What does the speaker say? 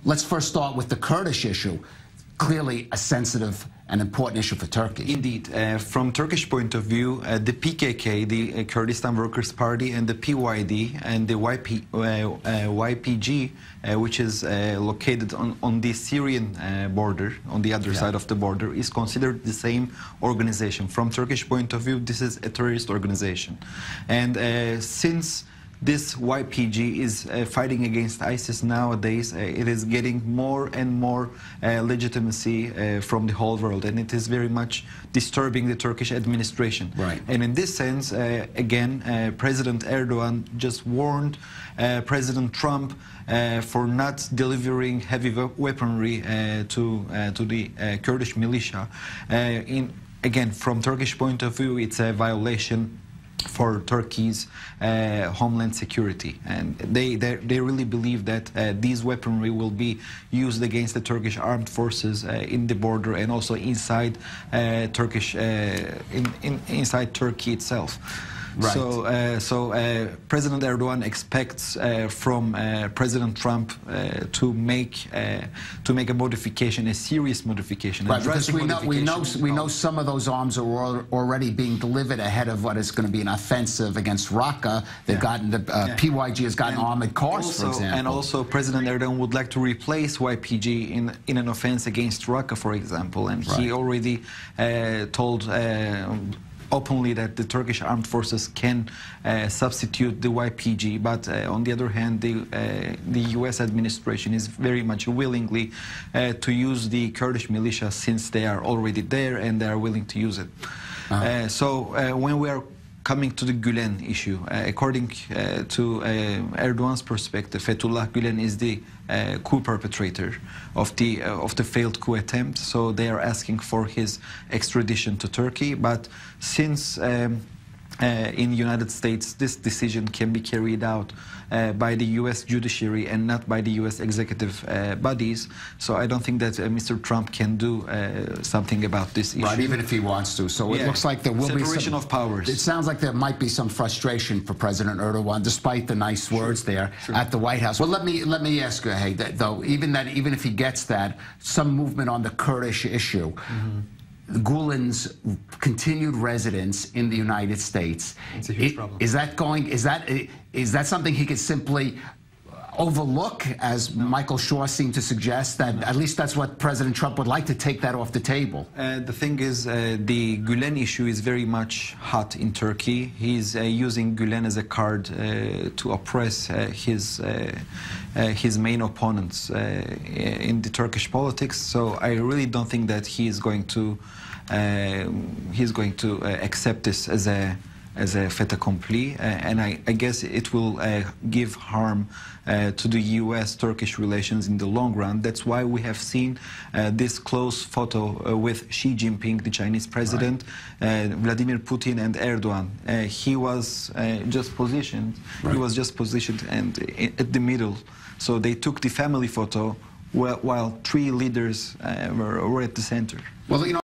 Let's first start with the Kurdish issue. Clearly a sensitive and important issue for Turkey. Indeed. From Turkish point of view, the PKK, the Kurdistan Workers' Party, and the PYD and the YPG, which is located on the Syrian border, on the other side of the border, is considered the same organization. From Turkish point of view, this is a terrorist organization. And since this YPG is fighting against ISIS nowadays, it is getting more and more legitimacy from the whole world, and it is very much disturbing the Turkish administration. Right. And in this sense, again, President Erdogan just warned President Trump for not delivering heavy weaponry to the Kurdish militia. Again, from Turkish point of view, it's a violation for Turkey's homeland security, and they really believe that these weaponry will be used against the Turkish armed forces in the border and also inside inside Turkey itself. Right. So President Erdogan expects from President Trump to make a modification, a serious modification. Right, because we know some of those arms are already being delivered ahead of what is going to be an offensive against Raqqa. They've gotten PYG has gotten armored cars, also, for example. And also, President Erdogan would like to replace YPG in an offense against Raqqa, for example, and he already told openly that the Turkish armed forces can substitute the YPG, but on the other hand, the U.S. administration is very much willingly to use the Kurdish militia, since they are already there and they are willing to use it. So when we are coming to the Gülen issue, according to Erdogan's perspective, Fethullah Gülen is the coup perpetrator of the failed coup attempt. So they are asking for his extradition to Turkey. But since in the United States, this decision can be carried out by the U.S. judiciary and not by the U.S. executive bodies. So I don't think that Mr. Trump can do something about this issue. Right, even if he wants to. So it looks like there will be separation of powers. It sounds like there might be some frustration for President Erdogan, despite the nice words there at the White House. Well, let me ask you, hey, though, even if he gets that, some movement on the Kurdish issue. Gulen's continued residence in the United States. It's a huge problem. Is that something he could simply overlook, as Michael Shaw seemed to suggest, that at least that's what President Trump would like, to take that off the table? The thing is, the Gülen issue is very much hot in Turkey. He's using Gülen as a card to oppress his main opponents in the Turkish politics. So I really don't think that he is going to accept this as a fait accompli, and I guess it will give harm to the U.S.-Turkish relations in the long run. That's why we have seen this close photo with Xi Jinping, the Chinese president, Vladimir Putin, and Erdogan. He was just positioned. He was just positioned and at the middle. So they took the family photo while three leaders were at the center. Well, you know.